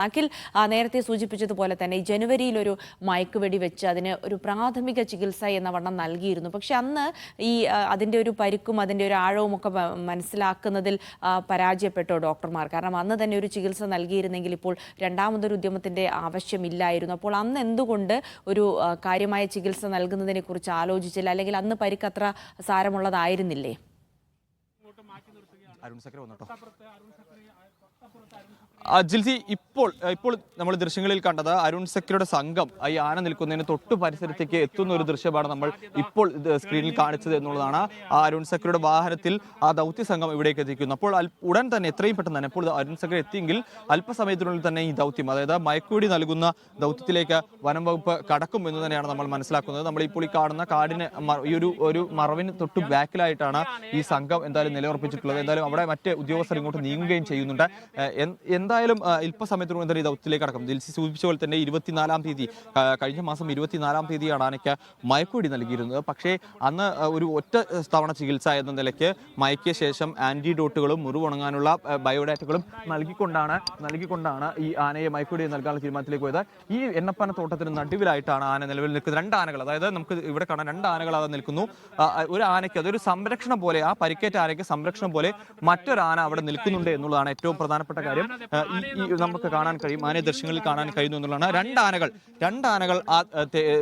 അഖിൽ നേരത്തെ സൂചിപ്പിച്ചതുപോലെ തന്നെ ഈ ജനുവരിയിൽ ഒരു മയക്കുവെടി വെച്ച് അതിന് ഒരു പ്രാഥമിക ചികിത്സ എന്ന വണ്ണം നൽകിയിരുന്നു. പക്ഷെ അന്ന് ഈ അതിൻ്റെ ഒരു പരിക്കും അതിൻ്റെ ഒരു ആഴവും ഒക്കെ മനസ്സിലാക്കുന്നതിൽ പരാജയപ്പെട്ടോ ഡോക്ടർമാർ. കാരണം അന്ന് തന്നെ ഒരു ചികിത്സ നൽകിയിരുന്നെങ്കിൽ ഇപ്പോൾ രണ്ടാമതൊരു ഉദ്യമത്തിൻ്റെ ആവശ്യമില്ലായിരുന്നു. അപ്പോൾ അന്ന് എന്തുകൊണ്ട് ഒരു കാര്യമായ ചികിത്സ നൽകുന്നതിനെക്കുറിച്ച് ആലോചിച്ചില്ല? അല്ലെങ്കിൽ അന്ന് പരിക്ക് അത്ര സാരമുള്ളതായിരുന്നില്ലേ? ജിൽസി, ഇപ്പോൾ നമ്മൾ ദൃശ്യങ്ങളിൽ കണ്ടത് അരുൺ സക്രിയുടെ സംഘം ഈ ആന നിൽക്കുന്നതിന് തൊട്ട് പരിസരത്തേക്ക് എത്തുന്ന ഒരു ദൃശ്യമാണ് നമ്മൾ ഇപ്പോൾ സ്ക്രീനിൽ കാണിച്ചത് എന്നുള്ളതാണ്. ആ അരുൺ സക്രിയുടെ വാഹനത്തിൽ ആ ദൗത്യ സംഘം ഇവിടേക്ക് എത്തിക്കുന്നു. അപ്പോൾ ഉടൻ തന്നെ എത്രയും പെട്ടെന്ന് തന്നെ ഇപ്പോൾ അരുൺ സക്രി എത്തിയെങ്കിൽ അല്പസമയത്തിനുള്ളിൽ തന്നെ ഈ ദൗത്യം, അതായത് മയക്കുവെടി നൽകുന്ന ദൗത്യത്തിലേക്ക് വനം വകുപ്പ് കടക്കും എന്ന് തന്നെയാണ് നമ്മൾ മനസ്സിലാക്കുന്നത്. നമ്മളിപ്പോൾ ഈ കാണുന്ന കാടിന് ഈ ഒരു മറവിന് തൊട്ട് ബാക്കിലായിട്ടാണ് ഈ സംഘം എന്തായാലും നിലയുറപ്പിച്ചിട്ടുള്ളത്. എന്തായാലും അവിടെ മറ്റ് ഉദ്യോഗസ്ഥർ ഇങ്ങോട്ട് നീങ്ങുകയും ചെയ്യുന്നുണ്ട്. എന്തായാലും അല്പസമയത്തിനുള്ളിൽ തന്നെ ഈ ദൗത്യത്തിലേക്ക് കടക്കും. ദിൽസി സൂചിപ്പിച്ച പോലെ തന്നെ 24-ാം തീയതി, കഴിഞ്ഞ മാസം 24-ാം തീയതിയാണ് ആനയ്ക്ക് മയക്കുവെടി നൽകിയിരുന്നത്. പക്ഷേ അന്ന് ഒരു ഒറ്റ തവണ ചികിത്സ എന്ന നിലയ്ക്ക് മയക്കിയ ശേഷം ആന്റിഡോട്ടുകളും മുറിവുണങ്ങാനുള്ള ബയോഡാറ്റകളും നൽകിക്കൊണ്ടാണ് ഈ ആനയെ മയക്കുവെടി നൽകാനുള്ള തീരുമാനത്തിലേക്ക് പോയത്. ഈ എണ്ണപ്പന തോട്ടത്തിന് നടുവിലായിട്ടാണ് ആന നിലവിൽ നിൽക്കുന്നത്. രണ്ട് ആനകൾ, അതായത് നമുക്ക് ഇവിടെ കാണാൻ രണ്ട് ആനകൾ അത് നിൽക്കുന്നു. ഒരു ആനയ്ക്ക് അതൊരു സംരക്ഷണം പോലെ, ആ പരിക്കേറ്റ ആനയ്ക്ക് സംരക്ഷണം പോലെ മറ്റൊരു ആന അവിടെ നിൽക്കുന്നുണ്ട് എന്നുള്ളതാണ് ഏറ്റവും പ്രധാനപ്പെട്ട കാര്യം. നമുക്ക് കാണാൻ കഴിയും, ആനയെ ദൃശ്യങ്ങളിൽ കാണാൻ കഴിയുന്നു എന്നുള്ളതാണ്. രണ്ടാനകൾ ആ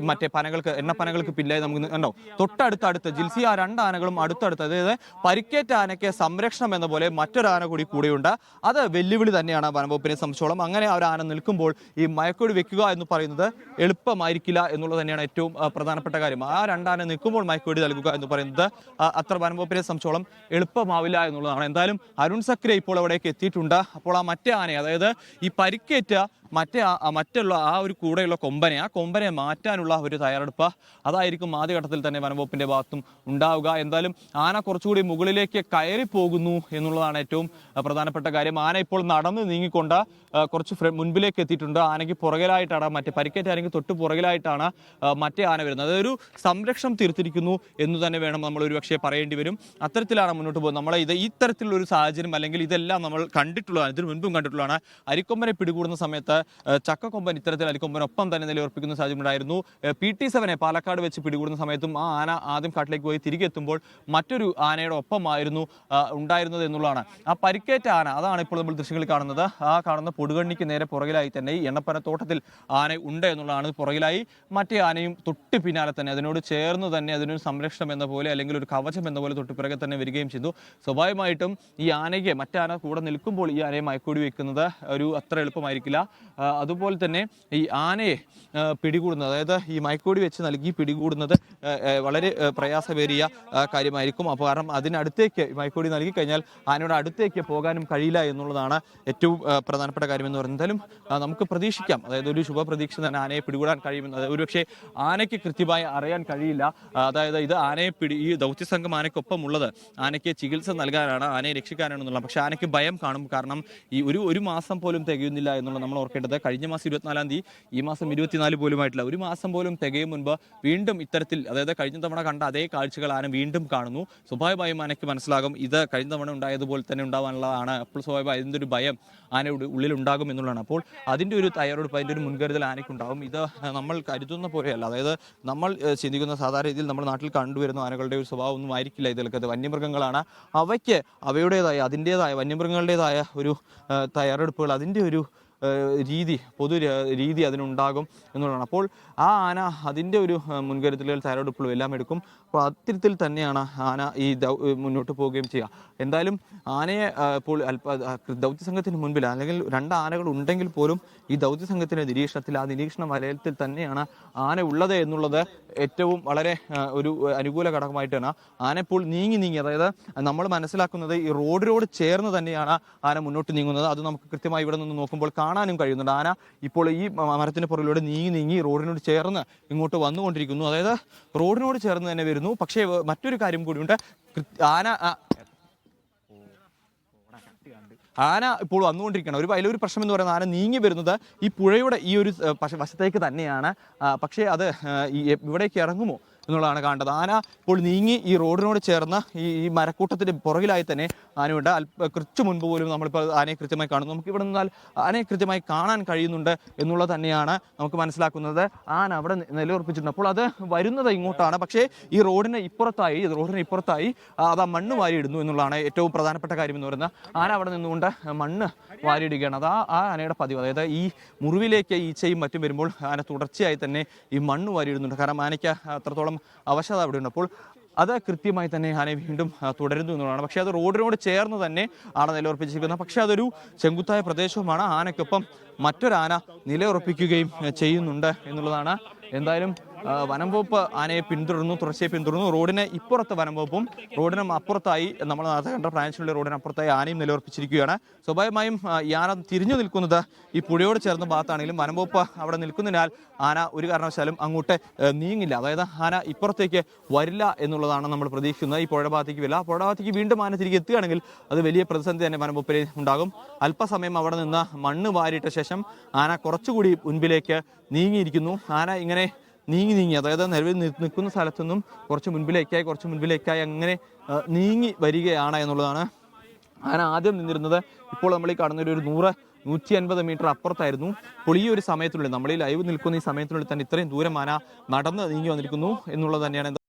മറ്റേ പനകൾക്ക്, എണ്ണപ്പനകൾക്ക് പിന്നിലായി നമുക്ക് കണ്ടോ, തൊട്ടടുത്തടുത്ത് ജിൽസി ആ രണ്ടാനകളും അടുത്തടുത്ത്, അതായത് പരിക്കേറ്റ ആനയ്ക്ക് സംരക്ഷണം എന്ന പോലെ മറ്റൊരു ആന കൂടിയുണ്ട്. അത് വെല്ലുവിളി തന്നെയാണ് വനംവകുപ്പിനെ സംബന്ധിച്ചോളം. അങ്ങനെ ഒരു ആന നിൽക്കുമ്പോൾ ഈ മയക്കുവെടി വെക്കുക എന്ന് പറയുന്നത് എളുപ്പമായിരിക്കില്ല എന്നുള്ളത് തന്നെയാണ് ഏറ്റവും പ്രധാനപ്പെട്ട കാര്യം. ആ രണ്ടാന നിൽക്കുമ്പോൾ മയക്കുവെടി നൽകുക എന്ന് പറയുന്നത് അത്ര വനംവകുപ്പിനെ സംബന്ധിച്ചോളം എളുപ്പമാവില്ല എന്നുള്ളതാണ്. എന്തായാലും അരുൺ സക്രി ഇപ്പോൾ അവിടേക്ക് എത്തിയിട്ടുണ്ട്. അപ്പോൾ ആ മറ്റേ ആനയെ, അതായത് ഈ പരിക്കേറ്റ മറ്റുള്ള ആ ഒരു കൂടെയുള്ള കൊമ്പനെ മാറ്റാനുള്ള ഒരു തയ്യാറെടുപ്പ് അതായിരിക്കും ആദ്യഘട്ടത്തിൽ തന്നെ വനംവകുപ്പിന്റെ ഭാഗത്തും ഉണ്ടാവുക. എന്തായാലും ആന കുറച്ചുകൂടി മുകളിലേക്ക് കയറി പോകുന്നു എന്നുള്ളതാണ് ഏറ്റവും പ്രധാനപ്പെട്ട കാര്യം. ആന ഇപ്പോൾ നടന്ന് നീങ്ങിക്കൊണ്ട് കുറച്ച് മുൻപിലേക്ക് എത്തിയിട്ടുണ്ട്. ആനയ്ക്ക് പുറകിലായിട്ടാണ്, മറ്റേ പരിക്കേറ്റ ആനയ്ക്ക് തൊട്ട് പുറകിലായിട്ടാണ് മറ്റേ ആന വരുന്നത്. അതൊരു സംരക്ഷണം തീർത്തിരിക്കുന്നു എന്ന് തന്നെ വേണം നമ്മൾ ഒരുപക്ഷെ പറയേണ്ടി വരും. അത്തരത്തിലാണ് മുന്നോട്ട് പോകുന്നത്. നമ്മളെ ഇത്തരത്തിലുള്ള ഒരു സാഹചര്യം, അല്ലെങ്കിൽ ഇതെല്ലാം നമ്മൾ കണ്ടിട്ടുള്ളതാണ്, ഇതിനു മുൻപും കണ്ടിട്ടുള്ളതാണ്. അരിക്കൊമ്പനെ പിടികൂടുന്ന സമയത്ത് ചക്കക്കൊമ്പൻ ഇത്തരത്തിൽ അരിക്കൊമ്പനൊപ്പം തന്നെ നിലയുറപ്പിക്കുന്ന സാഹചര്യം ഉണ്ടായിരുന്നു. PT-7 പാലക്കാട് വെച്ച് പിടികൂടുന്ന സമയത്തും ആ ആന ആദ്യം കാട്ടിലേക്ക് പോയി തിരികെ എത്തുമ്പോൾ മറ്റൊരു ആനയുടെ ഒപ്പമായിരുന്നു ഉണ്ടായിരുന്നത് എന്നുള്ളതാണ്. ആ പരിക്കേറ്റ ആന, അതാണ് ഇപ്പോൾ നമ്മൾ ദൃശ്യങ്ങളിൽ കാണുന്നത്. ആ കാണുന്ന പൊടുകണ്ണിക്ക് നേരെ പുറകിലായി തന്നെ ഈ എണ്ണപ്പന തോട്ടത്തിൽ ആന ഉണ്ട് എന്നുള്ളതാണ്. പുറകിലായി മറ്റേ ആനയും തൊട്ട് പിന്നാലെ തന്നെ, അതിനോട് ചേർന്ന് തന്നെ അതിനൊരു സംരക്ഷണം എന്ന പോലെ, അല്ലെങ്കിൽ ഒരു കവചം എന്ന പോലെ തൊട്ട് പിറകെ തന്നെ വരികയും ചെയ്തു. സ്വാഭാവികമായിട്ടും ഈ ആനയ്ക്ക് മറ്റാന കൂടെ നിൽക്കുമ്പോൾ ഈ ആനയെ മയക്കുവെടി വെക്കുന്നത് ഒരു അത്ര എളുപ്പമായിരിക്കില്ല. അതുപോലെ തന്നെ ഈ ആനയെ പിടികൂടുന്നത്, അതായത് ഈ മയക്കുവെടി വെച്ച് നൽകി പിടികൂടുന്നത് വളരെ പ്രയാസമേറിയ കാര്യമായിരിക്കും. അപ്പോൾ കാരണം അതിനടുത്തേക്ക് മയക്കുവെടി നൽകി കഴിഞ്ഞാൽ ആനയുടെ അടുത്തേക്ക് പോകാനും കഴിയില്ല എന്നുള്ളതാണ് ഏറ്റവും പ്രധാനപ്പെട്ട കാര്യമെന്ന് പറയുന്നത്. എന്തായാലും നമുക്ക് പ്രതീക്ഷിക്കാം, അതായത് ഒരു ശുഭപ്രതീക്ഷ തന്നെ ആനയെ പിടികൂടാൻ കഴിയുമെന്ന്. ഒരുപക്ഷെ ആനയ്ക്ക് കൃത്യമായി അറിയാൻ കഴിയില്ല. അതായത് ഇത് ഈ ദൗത്യസംഘം ആനയ്ക്കൊപ്പം ഉള്ളത് ആനയ്ക്ക് ചികിത്സ നൽകാനാണ്, ആനയെ രക്ഷിക്കാനാണെന്നുള്ള. പക്ഷെ ആനയ്ക്ക് ഭയം കാണും. കാരണം ഈ ഒരു മാസം പോലും തികയുന്നില്ല എന്നുള്ള നമ്മൾ ഓർക്കേണ്ടത്. കഴിഞ്ഞ മാസം 24-ാം തീയതി, ഈ മാസം 24 പോലും ആയിട്ടില്ല. ഒരു മാസം പോലും തികയും മുൻപ് വീണ്ടും ഇത്തരത്തിൽ, അതായത് കഴിഞ്ഞ തവണ കണ്ട അതേ കാഴ്ചകൾ ആന വീണ്ടും കാണുന്നു. സ്വാഭാവികമായും ആനയ്ക്ക് മനസ്സിലാകും ഇത് കഴിഞ്ഞ തവണ ഉണ്ടായതുപോലെ തന്നെ ഉണ്ടാവാനുള്ളതാണ്. അപ്പോൾ സ്വാഭാവികമായി അതിൻ്റെ ഒരു ഭയം ആനയുടെ ഉള്ളിൽ ഉണ്ടാകും എന്നുള്ളതാണ്. അപ്പോൾ അതിൻ്റെ ഒരു തയ്യാറെടുപ്പ്, അതിൻ്റെ ഒരു മുൻകരുതൽ ആനയ്ക്കുണ്ടാകും. ഇത് നമ്മൾ കരുതുന്ന പോലെയല്ല. അതായത് നമ്മൾ ചിന്തിക്കുന്ന സാധാരണ രീതിയിൽ നമ്മുടെ നാട്ടിൽ കണ്ടുവരുന്ന ആനകളുടെ ഒരു സ്വഭാവം ഒന്നും ആയിരിക്കില്ല ഇതിലൊക്കെ. വന്യമൃഗങ്ങളാണ്. അവയ്ക്ക് അവയുടേതായ, അതിൻ്റേതായ, വന്യമൃഗങ്ങളുടേതായ ഒരു തയ്യാറെടുപ്പുകൾ, അതിൻ്റെ ഒരു രീതി അതിനുണ്ടാകും എന്നുള്ളതാണ്. അപ്പോൾ ആ ആന അതിൻ്റെ ഒരു മുൻകരുതലുകൾ, തയ്യാറെടുപ്പുകളും എല്ലാം എടുക്കും. അപ്പോൾ അത്തരത്തിൽ തന്നെയാണ് ആന ഈ മുന്നോട്ട് പോവുകയും ചെയ്യുക. എന്തായാലും ആനയെ ഇപ്പോൾ ദൗത്യസംഘത്തിന് മുൻപിൽ, അല്ലെങ്കിൽ രണ്ട് ആനകൾ ഉണ്ടെങ്കിൽ പോലും ഈ ദൗത്യസംഘത്തിൻ്റെ നിരീക്ഷണത്തിൽ, ആ നിരീക്ഷണ വലയത്തിൽ തന്നെയാണ് ആന ഉള്ളത് എന്നുള്ളത് ഏറ്റവും വളരെ ഒരു അനുകൂല ഘടകമായിട്ടാണ്. ആന ഇപ്പോൾ നീങ്ങി, അതായത് നമ്മൾ മനസ്സിലാക്കുന്നത് ഈ റോഡിനോട് ചേർന്ന് തന്നെയാണ് ആന മുന്നോട്ട് നീങ്ങുന്നത്. അത് നമുക്ക് കൃത്യമായി ഇവിടെ നിന്ന് നോക്കുമ്പോൾ കാണാനും കഴിയുന്നുണ്ട്. ആന ഇപ്പോൾ ഈ മരത്തിന് പുറകിലൂടെ നീങ്ങി റോഡിനോട് ചേർന്ന് ഇങ്ങോട്ട് വന്നുകൊണ്ടിരിക്കുന്നു. അതായത് റോഡിനോട് ചേർന്ന് തന്നെ വരുന്നു. പക്ഷേ മറ്റൊരു കാര്യം കൂടിയുണ്ട്. ആന ഇപ്പോൾ വന്നുകൊണ്ടിരിക്കുകയാണ്. അതിലൊരു പ്രശ്നം എന്ന് പറയുന്നത്, ആന നീങ്ങി വരുന്നത് ഈ പുഴയുടെ ഈ ഒരു വശത്തേക്ക് തന്നെയാണ്. പക്ഷേ അത് ഇവിടേക്ക് ഇറങ്ങുമോ എന്നുള്ളതാണ് കാണേണ്ടത്. ആന ഇപ്പോൾ നീങ്ങി ഈ റോഡിനോട് ചേർന്ന് ഈ മരക്കൂട്ടത്തിന്റെ പുറകിലായി തന്നെ ആനയുണ്ട്. കുറച്ച് മുൻപ് പോലും നമ്മളിപ്പോൾ ആനയെ കൃത്യമായി കാണുന്നു. നമുക്ക് ഇവിടെ നിന്നാൽ ആനയെ കൃത്യമായി കാണാൻ കഴിയുന്നുണ്ട് എന്നുള്ളത് തന്നെയാണ് നമുക്ക് മനസ്സിലാക്കുന്നത്. ആന അവിടെ നിലയുറപ്പിച്ചിട്ടുണ്ട്. അപ്പോൾ അത് വരുന്നത് ഇങ്ങോട്ടാണ്. പക്ഷേ ഈ റോഡിന് ഇപ്പുറത്തായി അത് ആ മണ്ണ് വാരിയിടുന്നു എന്നുള്ളതാണ് ഏറ്റവും പ്രധാനപ്പെട്ട കാര്യം എന്ന് പറയുന്നത്. ആന അവിടെ നിന്നുകൊണ്ട് മണ്ണ് വാരിയിടുകയാണ്. അത് ആ ആനയുടെ പതിവ്. അതായത് ഈ മുറിവിലേക്ക് ഈച്ചയും മറ്റും വരുമ്പോൾ ആന തുടർച്ചയായി തന്നെ ഈ മണ്ണ് വാരിയിടുന്നുണ്ട്. കാരണം ആനയ്ക്ക് അത്രത്തോളം അവശത അവിടെയുണ്ട്. അപ്പോൾ അത് കൃത്യമായി തന്നെ ആന വീണ്ടും തുടരുന്നു എന്നുള്ളതാണ്. പക്ഷേ അത് റോഡിനോട് ചേർന്ന് തന്നെ ആണ് നിലയുറപ്പിച്ചിരിക്കുന്നത്. പക്ഷേ അതൊരു ചെങ്കുത്തായ പ്രദേശവുമാണ്. ആനയ്ക്കൊപ്പം മറ്റൊരാന നിലയുറപ്പിക്കുകയും ചെയ്യുന്നുണ്ട് എന്നുള്ളതാണ്. എന്തായാലും വനം വകുപ്പ് ആനയെ തുടർച്ചയായി പിന്തുടർന്നു. റോഡിന് ഇപ്പുറത്ത് വനം വകുപ്പും റോഡിനും അപ്പുറത്തായി നമ്മൾ നേരത്തെ കണ്ട ഫ്രാൻസിലുള്ള റോഡിനപ്പുറത്തായി ആനയും നിലയുറപ്പിച്ചിരിക്കുകയാണ്. സ്വാഭാവികമായും ഈ ആന തിരിഞ്ഞു നിൽക്കുന്നത് ഈ പുഴയോട് ചേർന്ന ഭാഗത്താണെങ്കിലും വനം വകുപ്പ് അവിടെ നിൽക്കുന്നതിനാൽ ആന ഒരു കാരണവശാലും അങ്ങോട്ട് നീങ്ങില്ല. അതായത് ആന ഇപ്പുറത്തേക്ക് വരില്ല എന്നുള്ളതാണ് നമ്മൾ പ്രതീക്ഷിക്കുന്നത്. ഈ പുഴ ഭാഗത്തേക്ക് വരില്ല. പുഴ ഭാഗത്തേക്ക് വീണ്ടും ആന തിരികെ എത്തുകയാണെങ്കിൽ അത് വലിയ പ്രതിസന്ധി തന്നെ വനം വകുപ്പിന് ഉണ്ടാകും. അല്പസമയം അവിടെ നിന്ന് മണ്ണ് വാരിയിട്ട ശേഷം ആന കുറച്ചുകൂടി മുൻപിലേക്ക് നീങ്ങിയിരിക്കുന്നു. ആന ഇങ്ങനെ നീങ്ങി അതായത് നിലവിൽ നിൽക്കുന്ന സ്ഥലത്തു നിന്നും കുറച്ച് മുൻപിലേക്കായി അങ്ങനെ നീങ്ങി വരികയാണ് എന്നുള്ളതാണ്. ആന ആദ്യം നിന്നിരുന്നത് ഇപ്പോൾ നമ്മൾ ഈ കാണുന്ന ഒരു 100-150 മീറ്റർ അപ്പുറത്തായിരുന്നു. അപ്പോൾ ഈ ഒരു സമയത്തിനുള്ളിൽ നമ്മൾ ഈ ലൈവ് നിൽക്കുന്ന ഈ സമയത്തിനുള്ളിൽ തന്നെ ഇത്രയും ദൂരം ആന നടന്ന് നീങ്ങി വന്നിരിക്കുന്നു എന്നുള്ളത് തന്നെയാണ്